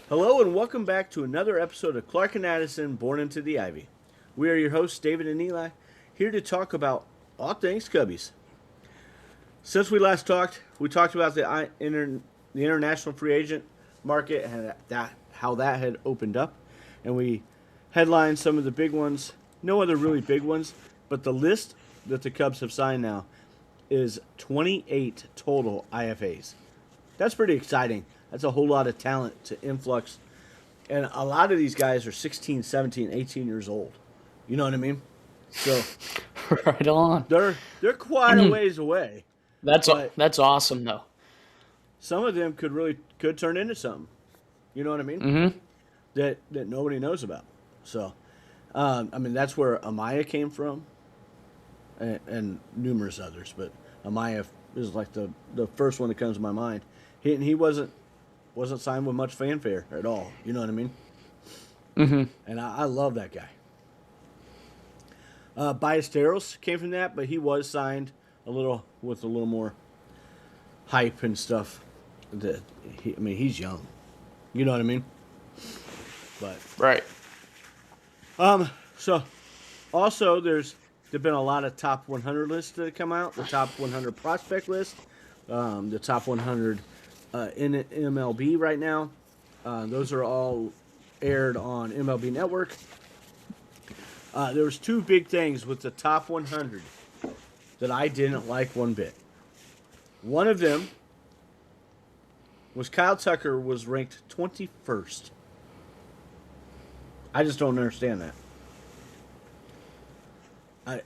Hello and welcome back to another episode of Clark and Addison Born into the Ivy. We are your hosts, David and Eli, here to talk about all things Cubbies. Since we last talked, we talked about the international free agent market and how that had opened up, and we headlined some of the big ones. No other really big ones, but the list that the Cubs have signed now is 28 total IFAs. That's pretty exciting. That's a whole lot of talent to influx. And a lot of these guys are 16, 17, 18 years old. You know what I mean? So Right on. they're quite a ways away. That's awesome though. Some of them could turn into something. You know what I mean? Mm-hmm. That nobody knows about. So that's where Amaya came from, and numerous others. But Amaya is like the first one that comes to my mind. He wasn't signed with much fanfare at all. You know what I mean? Mm-hmm. And I love that guy. Ballesteros came from that, but he was signed with a little more hype and stuff. He's young. You know what I mean? But Right. So also there've been a lot of top 100 lists that have come out. The top 100 prospect list, the top 100 in MLB right now. Those are all aired on MLB Network. There was two big things with the top 100 that I didn't like one bit. One of them was Kyle Tucker was ranked 21st. I just don't understand that.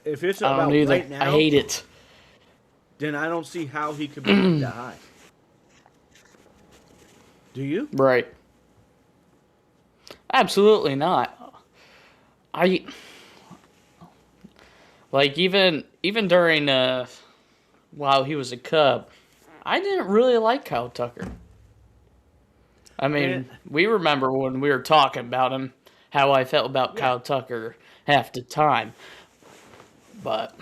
If it's I about don't either. right now, I hate it. then I don't see how he could be ranked that high. Do you? Right. Absolutely not. Even during while he was a Cub, I didn't really like Kyle Tucker. We remember when we were talking about him, how I felt about Kyle Tucker half the time. But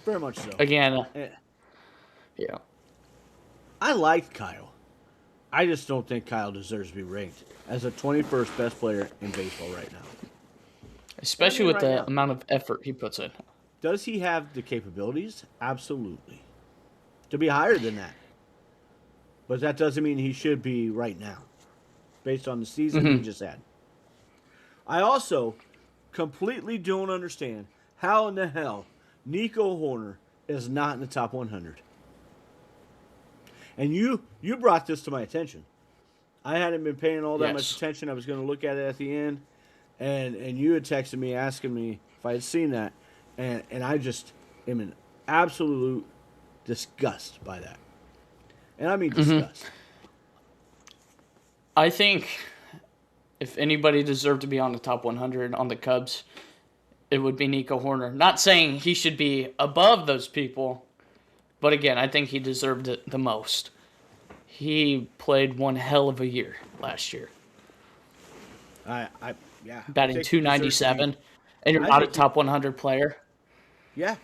very much so. again, And yeah. I like Kyle. I just don't think Kyle deserves to be ranked as the 21st best player in baseball right now. Especially with right the now. amount of effort he puts in. Does he have the capabilities? Absolutely. To be higher than that. But that doesn't mean he should be right now, based on the season he just had. I also completely don't understand how in the hell Nico Horner is not in the top 100. And you brought this to my attention. I hadn't been paying all that much attention. I was going to look at it at the end, and you had texted me asking me if I had seen that, and I just am in absolute disgust by that. And I mean disgust. I think if anybody deserved to be on the top 100 on the Cubs, it would be Nico Horner. Not saying he should be above those people, but again, I think he deserved it the most. He played one hell of a year last year. I Batting think he deserves to .297, be- and you're I not a think top 100 player. Yeah.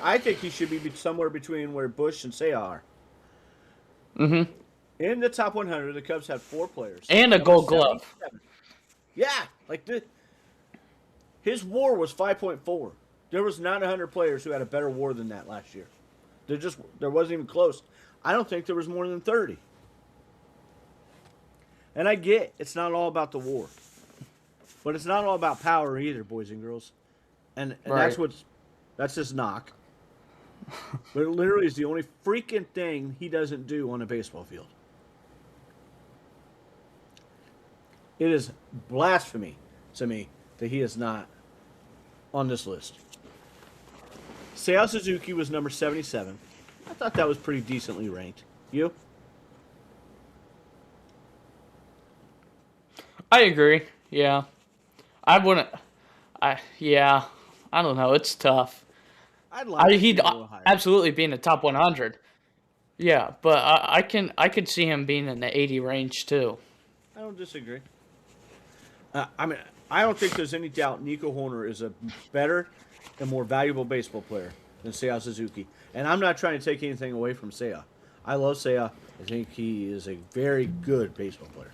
I think he should be somewhere between where Bush and Seiya are. Mm-hmm. In the top 100, the Cubs had 4 players. And a Number Gold Glove. 77. Yeah, his WAR was 5.4. There was not 100 players who had a better WAR than that last year. There wasn't even close. I don't think there was more than 30. And I get it's not all about the WAR, but it's not all about power either, boys and girls. And Right. that's his knock. But it literally is the only freaking thing he doesn't do on a baseball field. It is blasphemy to me that he is not on this list. Seiya Suzuki was number 77. I thought that was pretty decently ranked. You? I agree. Yeah. I wouldn't. Yeah. I don't know. It's tough. I'd like to see He'd him a little higher. absolutely be in the top 100. Yeah, but I could see him being in the 80 range too. I don't disagree. I don't think there's any doubt Nico Horner is a better and more valuable baseball player than Seiya Suzuki. And I'm not trying to take anything away from Seiya. I love Seiya. I think he is a very good baseball player.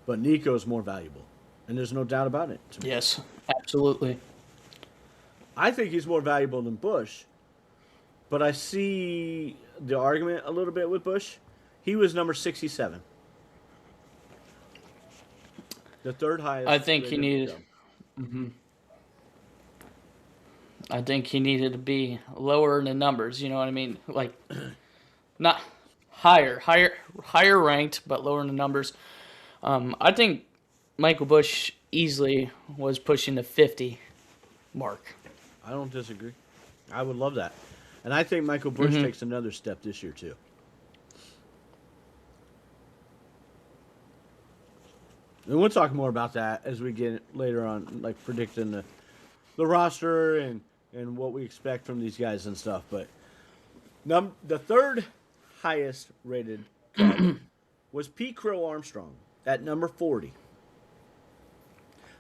But Nico is more valuable. And there's no doubt about it to me. Yes, absolutely. I think he's more valuable than Bush. But I see the argument a little bit with Bush. He was number 67. The third highest. I think he rated needed. Cub. I think he needed to be lower in the numbers. You know what I mean? Like, not higher ranked, but lower in the numbers. I think Michael Bush easily was pushing the 50 mark. I don't disagree. I would love that. And I think Michael Bush takes another step this year, too. And we'll talk more about that as we get later on, like predicting the roster and what we expect from these guys and stuff. But the third highest rated Cub was Pete Crow Armstrong at number 40.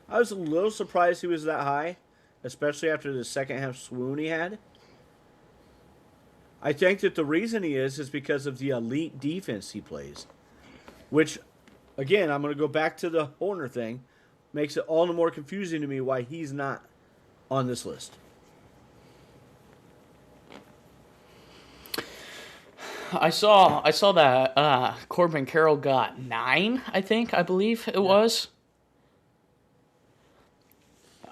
I was a little surprised he was that high, especially after the second half swoon he had. I think that the reason he is because of the elite defense he plays, which, again, I'm going to go back to the Horner thing, makes it all the more confusing to me why he's not on this list. I saw that Corbin Carroll got 9, I believe it was.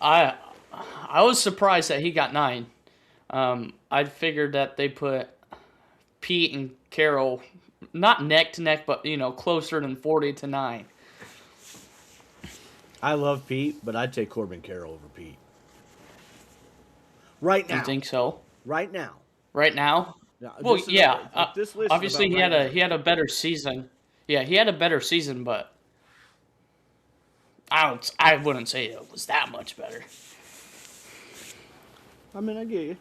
I was surprised that he got 9. I figured that they put Pete and Carroll not neck to neck, but closer than 40 to 9. I love Pete, but I'd take Corbin Carroll over Pete. Right now. You think so? Right now. Right now? Now, Well, this is yeah. this list is Obviously, about he right now. had a better season. Yeah, he had a better season, but I wouldn't say it was that much better. I mean, I get you.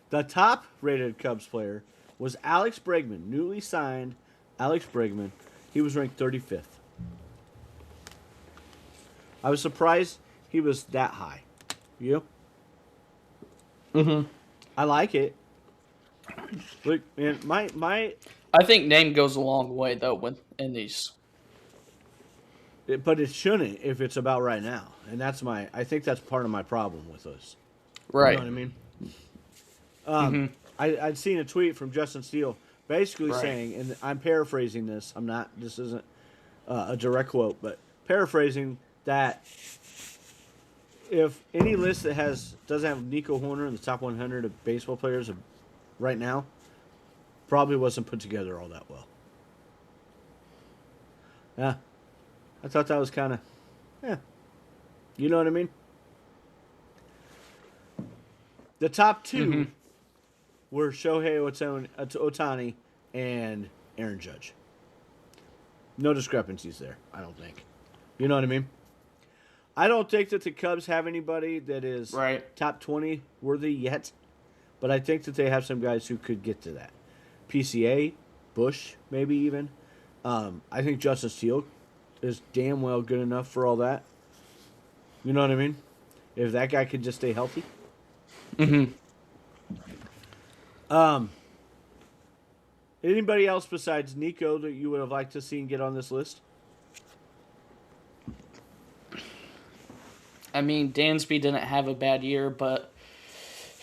The top rated Cubs player was Alex Bregman, newly signed Alex Bregman. He was ranked 35th. I was surprised he was that high. You? Mm-hmm. I like it. Look, man, my I think name goes a long way though in these. but it shouldn't if it's about right now, and I think that's part of my problem with us. Right. You know what I mean? I'd seen a tweet from Justin Steele basically Right. saying, and I'm paraphrasing this. This isn't a direct quote, but paraphrasing that if any list that doesn't have Nico Horner in the top 100 of baseball players right now, probably wasn't put together all that well. Yeah, I thought that was kind of, you know what I mean? The top two were Shohei Ohtani and Aaron Judge. No discrepancies there, I don't think. You know what I mean? I don't think that the Cubs have anybody that is Right. top 20 worthy yet, but I think that they have some guys who could get to that. PCA, Bush, maybe even. I think Justin Steele is damn well good enough for all that. You know what I mean? If that guy could just stay healthy. Anybody else besides Nico that you would have liked to see get on this list? I mean, Dansby didn't have a bad year, but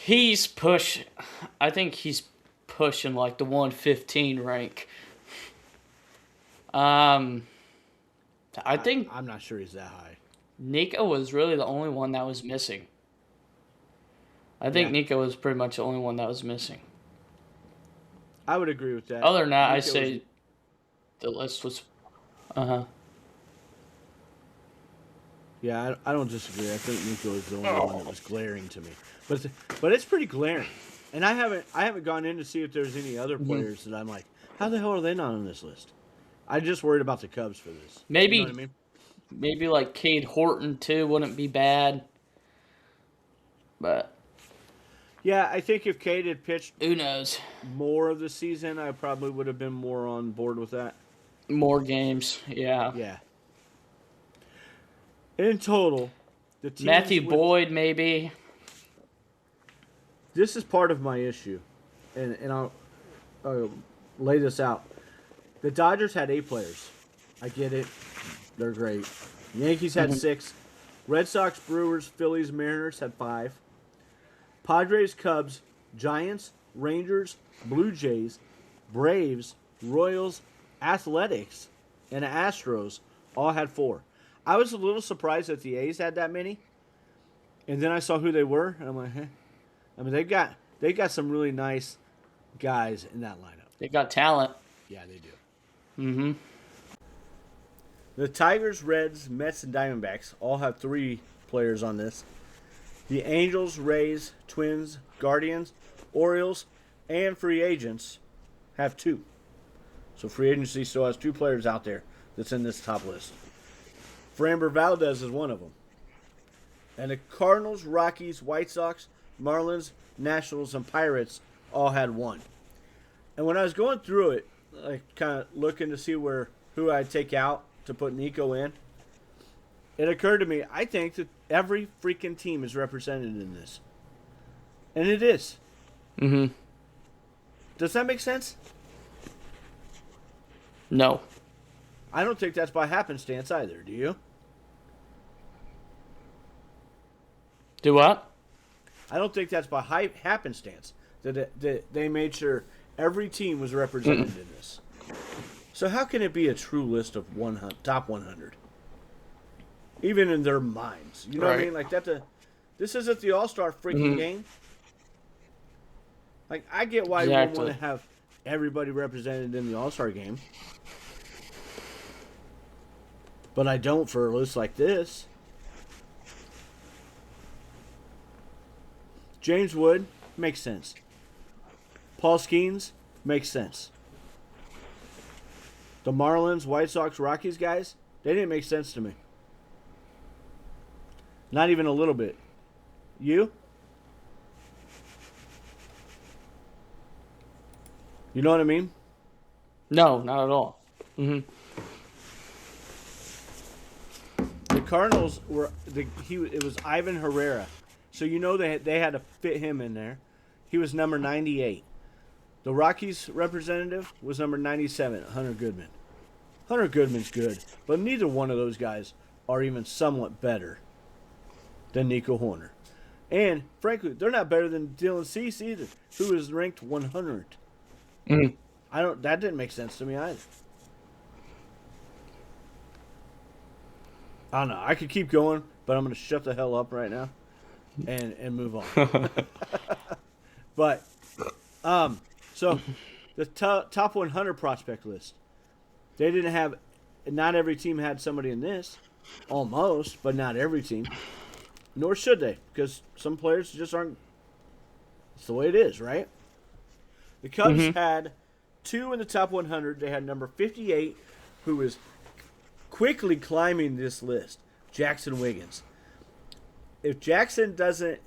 I think he's pushing like the 115 rank. I think I'm not sure he's that high. Nico was really the only one that was missing. I think Yeah. Nico was pretty much the only one that was missing. I would agree with that. Other than that, I Nico say was- the list was. Yeah, I don't disagree. I think Nico is the only one that was glaring to me. But it's pretty glaring. And I haven't gone in to see if there's any other players that I'm like, how the hell are they not on this list? I'm just worried about the Cubs for this. Maybe- You know what I mean? Maybe like Cade Horton too wouldn't be bad. But Yeah, I think if Cade had pitched who knows? more of the season, I probably would have been more on board with that. More games, yeah. Yeah. In total, the teams Matthew with- Boyd maybe. This is part of my issue. and I'll lay this out. The Dodgers had 8 players. I get it. They're great. Yankees had 6. Red Sox, Brewers, Phillies, Mariners had 5. Padres, Cubs, Giants, Rangers, Blue Jays, Braves, Royals, Athletics, and Astros all had 4. I was a little surprised that the A's had that many. And then I saw who they were, and I'm like, eh. I mean, they got some really nice guys in that lineup. They got talent. Yeah, they do. Mm-hmm. The Tigers, Reds, Mets, and Diamondbacks all have 3 players on this. The Angels, Rays, Twins, Guardians, Orioles, and free agents have 2. So free agency still has 2 players out there that's in this top list. Framber Valdez is one of them. And the Cardinals, Rockies, White Sox, Marlins, Nationals, and Pirates all had 1. And when I was going through it, like kind of looking to see who I'd take out to put Nico in, it occurred to me, I think that every freaking team is represented in this. And it is. Mm-hmm. Does that make sense? No. I don't think that's by happenstance either, do you? Do what? I don't think that's by happenstance that they made sure every team was represented in this. So how can it be a true list of top 100? Even in their minds. You know what I mean? Like this isn't the All-Star freaking game. Like, I get why you want to have everybody represented in the All-Star game. But I don't for a list like this. James Wood makes sense. Paul Skeens makes sense. The Marlins, White Sox, Rockies guys, they didn't make sense to me. Not even a little bit. You? You know what I mean? No, not at all. Mm-hmm. The Cardinals it was Ivan Herrera. So you know they had to fit him in there. He was number 98. The Rockies representative was number 97, Hunter Goodman. Hunter Goodman's good, but neither one of those guys are even somewhat better than Nico Hoerner. And, frankly, they're not better than Dylan Cease either, who is ranked 100. Mm-hmm. That didn't make sense to me either. I don't know. I could keep going, but I'm going to shut the hell up right now and move on. But, so the top 100 prospect list. They didn't have, not every team had somebody in this. Almost, but not every team. Nor should they, because some players just aren't. It's the way it is, right? The Cubs had 2 in the top 100. They had number 58, who is quickly climbing this list, Jackson Wiggins. If Jackson doesn't,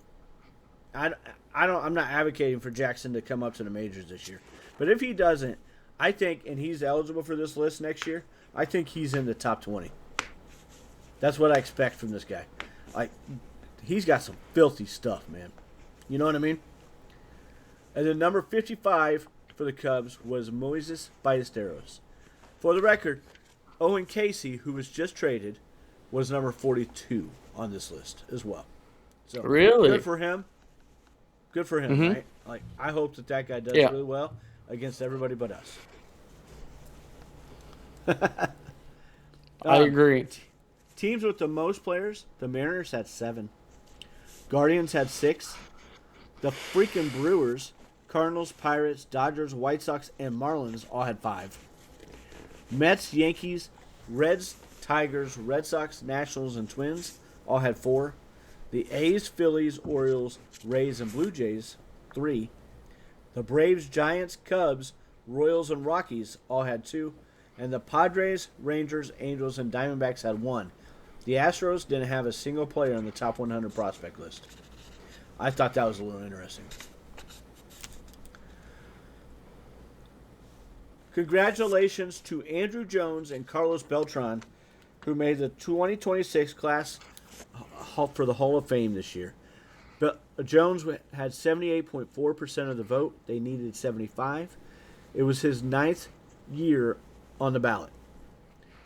I'm not advocating for Jackson to come up to the majors this year, but if he doesn't, I think, and he's eligible for this list next year, I think he's in the top 20. That's what I expect from this guy. Like, he's got some filthy stuff, man. You know what I mean? And then number 55 for the Cubs was Moises Ballesteros. For the record, Owen Casey, who was just traded, was number 42 on this list as well. So really? Good for him. Good for him, right? Like, I hope that guy does really well against everybody but us. I agree. Teams with the most players, the Mariners had 7. Guardians had 6. The freaking Brewers, Cardinals, Pirates, Dodgers, White Sox, and Marlins all had 5. Mets, Yankees, Reds, Tigers, Red Sox, Nationals, and Twins all had 4. The A's, Phillies, Orioles, Rays, and Blue Jays, 3. The Braves, Giants, Cubs, Royals, and Rockies all had 2. And the Padres, Rangers, Angels, and Diamondbacks had 1. The Astros didn't have a single player on the top 100 prospect list. I thought that was a little interesting. Congratulations to Andrew Jones and Carlos Beltran, who made the 2026 class for the Hall of Fame this year. But Jones had 78.4% of the vote. They needed 75. It was his ninth year on the ballot.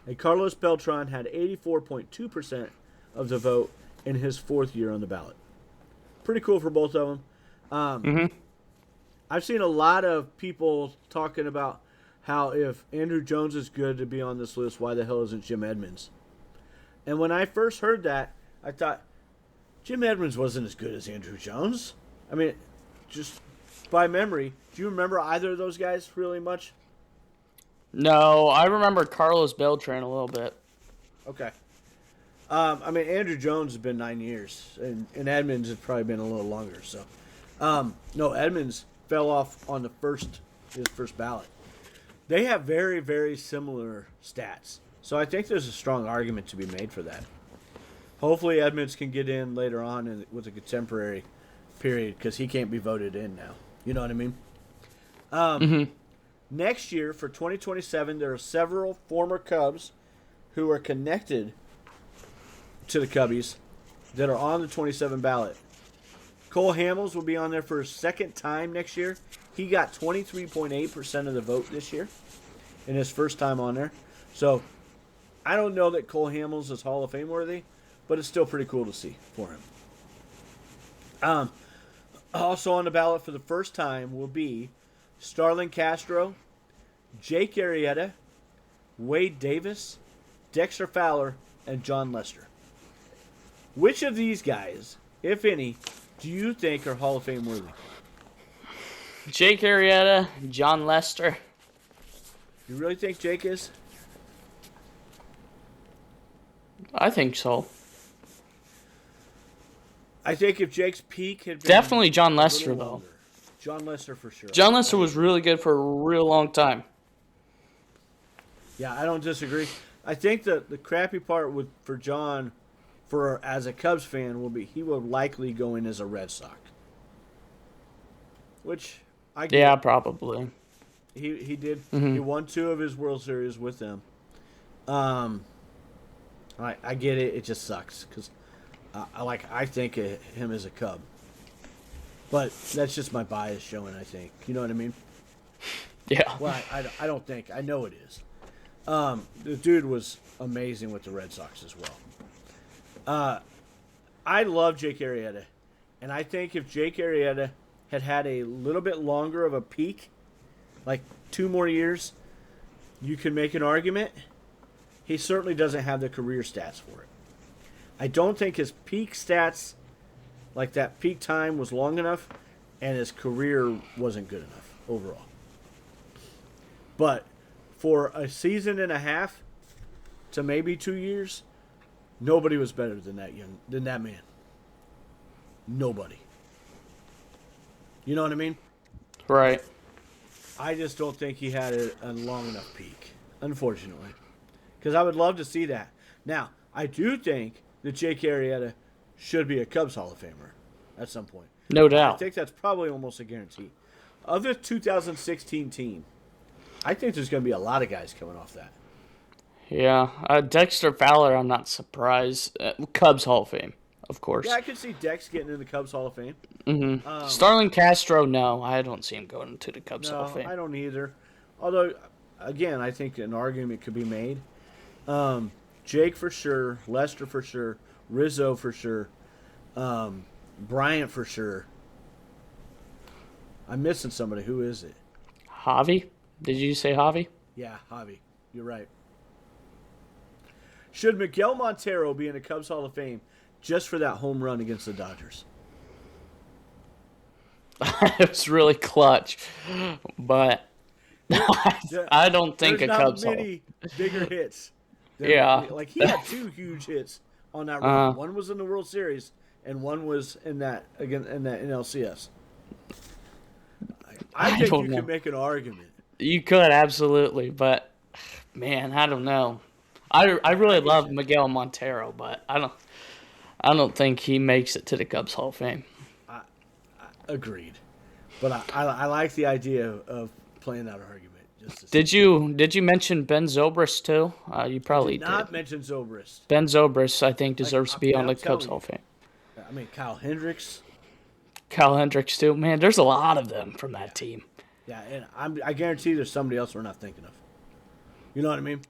And Carlos Beltran had 84.2% of the vote in his fourth year on the ballot. Pretty cool for both of them. I've seen a lot of people talking about how if Andrew Jones is good to be on this list, why the hell isn't Jim Edmonds? And when I first heard that, I thought, Jim Edmonds wasn't as good as Andrew Jones. I mean, just by memory, do you remember either of those guys really much? No, I remember Carlos Beltran a little bit. Okay. I mean, Andrew Jones has been 9 years, and Edmonds has probably been a little longer. So, no, Edmonds fell off on his first ballot. They have very, very similar stats. So I think there's a strong argument to be made for that. Hopefully Edmonds can get in later on with a contemporary period because he can't be voted in now. You know what I mean? Next year, for 2027, there are several former Cubs who are connected to the Cubbies that are on the 27 ballot. Cole Hamels will be on there for his second time next year. He got 23.8% of the vote this year in his first time on there. So I don't know that Cole Hamels is Hall of Fame worthy, but it's still pretty cool to see for him. Also on the ballot for the first time will be Starlin Castro, Jake Arrieta, Wade Davis, Dexter Fowler, and John Lester. Which of these guys, if any, do you think are Hall of Fame worthy? Jake Arrieta, John Lester. You really think Jake is? I think so. I think if Jake's peak had been Definitely John Lester, though. longer, John Lester for sure. John Lester was really good for a real long time. Yeah, I don't disagree. I think that the crappy part for John, as a Cubs fan, will be he will likely go in as a Red Sox. Which I get. Yeah, probably. He did. He won 2 of his World Series with them. I get it. It just sucks because I think of him as a Cub. But that's just my bias showing, I think. You know what I mean? Yeah. Well, I don't think. I know it is. The dude was amazing with the Red Sox as well. I love Jake Arrieta. And I think if Jake Arrieta had a little bit longer of a peak, like 2 more years, you can make an argument. He certainly doesn't have the career stats for it. I don't think his peak stats, like that peak time, was long enough, and his career wasn't good enough overall. But for a season and a half to maybe 2 years, nobody was better than that man. Nobody. You know what I mean? Right. I just don't think he had a long enough peak, unfortunately. Because I would love to see that. Now, I do think that Jake Arrieta should be a Cubs Hall of Famer at some point. No doubt. I think that's probably almost a guarantee. Of the 2016 team, I think there's going to be a lot of guys coming off that. Yeah. Dexter Fowler, I'm not surprised. Cubs Hall of Fame, of course. Yeah, I could see Dex getting in the Cubs Hall of Fame. Starlin Castro, no. I don't see him going to the Cubs Hall of Fame. I don't either. Although, again, I think an argument could be made. Jake for sure, Lester for sure, Rizzo for sure, Bryant for sure. I'm missing somebody. Who is it? Javi? Did you say Javi? Yeah, Javi. You're right. Should Miguel Montero be in the Cubs Hall of Fame just for that home run against the Dodgers? It was really clutch, but I don't think There's a Cubs not Hall. many bigger hits. Yeah. Like he had 2 huge hits on that run. One was in the World Series, and one was in that NLCS. I think you can make an argument. You could absolutely, but man, I don't know. I really love Miguel Montero, but I don't think he makes it to the Cubs Hall of Fame. Agreed, but I like the idea of playing that argument. Did you mention Ben Zobrist too? You probably did. Not mention Zobrist. Ben Zobrist, I think, deserves to be on the Cubs Hall of Fame. I mean, Kyle Hendricks. Kyle Hendricks, too. Man, there's a lot of them from that team. Yeah, and I guarantee there's somebody else we're not thinking of. You know what I mean?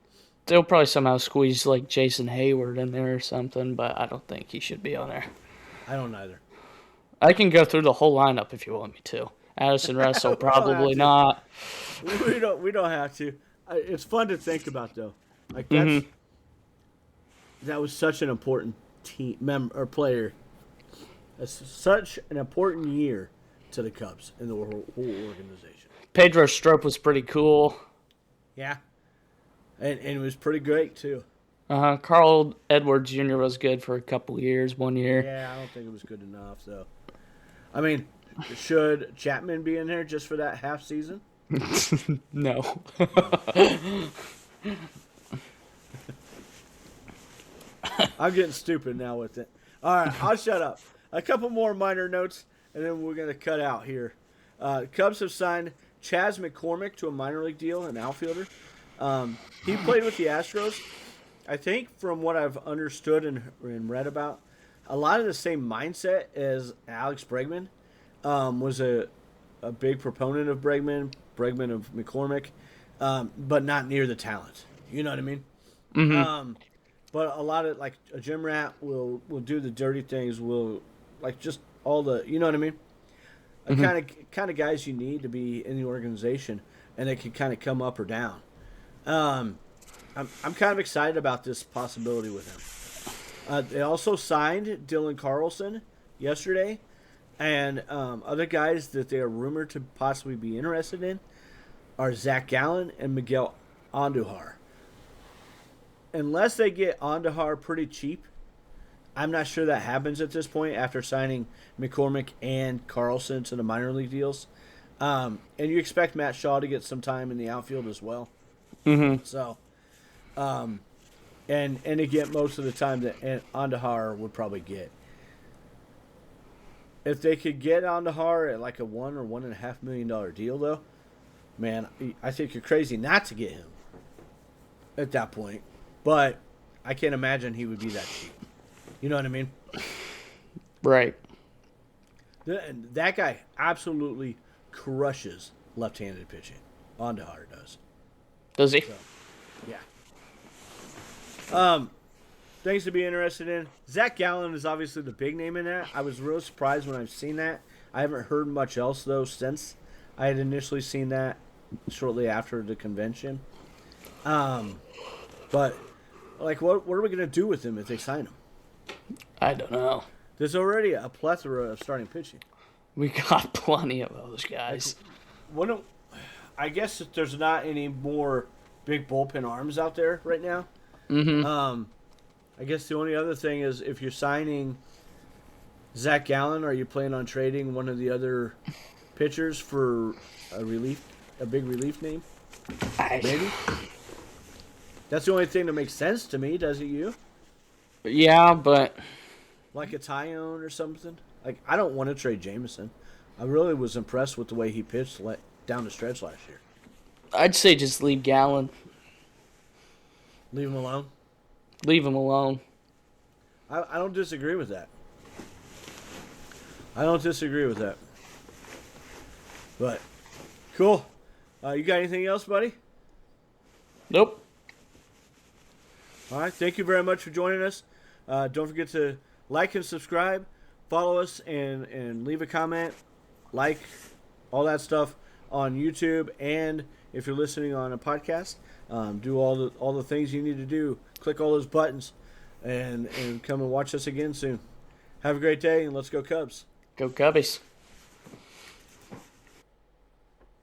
They'll probably somehow squeeze, like, Jason Hayward in there or something, but I don't think he should be on there. I don't either. I can go through the whole lineup if you want me to. Addison Russell, probably not. We don't have to. It's fun to think about, though. Like, that was such an important player. That's such an important year to the Cubs and the whole organization. Pedro Strop was pretty cool. Yeah. And it was pretty great, too. Carl Edwards Jr. was good for a couple years, 1 year. Yeah, I don't think it was good enough, though. I mean, should Chapman be in there just for that half season? No. I'm getting stupid now with it. All right, I'll shut up. A couple more minor notes, and then we're going to cut out here. Cubs have signed Chas McCormick to a minor league deal, an outfielder. He played with the Astros. I think from what I've understood and read about, a lot of the same mindset as Alex Bregman. Was a big proponent of Bregman of McCormick, but not near the talent. You know what I mean? Mm-hmm. But a lot of, like, a gym rat will do the dirty things, will, like, just all the, you know what I mean? The kind of guys you need to be in the organization, and they can kind of come up or down. I'm kind of excited about this possibility with him. They also signed Dylan Carlson yesterday, and other guys that they are rumored to possibly be interested in are Zach Gallen and Miguel Andujar. Unless they get Andujar pretty cheap, I'm not sure that happens at this point after signing McCormick and Carlson to the minor league deals. And you expect Matt Shaw to get some time in the outfield as well. Mm-hmm. So, and to get most of the time that Andujar would probably get. If they could get Andujar at like a $1 or $1.5 million deal, though, man, I think you're crazy not to get him at that point. But I can't imagine he would be that cheap. You know what I mean? Right. That guy absolutely crushes left-handed pitching. Andujar does. Does he? So, yeah. Things to be interested in. Zach Gallen is obviously the big name in that. I was real surprised when I've seen that. I haven't heard much else, though, since I had initially seen that shortly after the convention. But, like, what are we going to do with him if they sign him? I don't know. There's already a plethora of starting pitching. We got plenty of those guys. I guess if there's not any more big bullpen arms out there right now. Mm-hmm. I guess the only other thing is if you're signing Zach Gallen, are you planning on trading one of the other pitchers for a big relief name? Maybe. That's the only thing that makes sense to me, does it you? Yeah, but like a Tyone or something? Like, I don't want to trade Jameson. I really was impressed with the way he pitched down the stretch last year. I'd say just leave Gallen. Leave him alone? Leave him alone. I don't disagree with that. But, cool. You got anything else, buddy? Nope. All right. Thank you very much for joining us. Don't forget to like and subscribe. Follow us and leave a comment. Like all that stuff on YouTube. And if you're listening on a podcast, do all the things you need to do. Click all those buttons and come and watch us again soon. Have a great day, and let's go Cubs. Go Cubbies.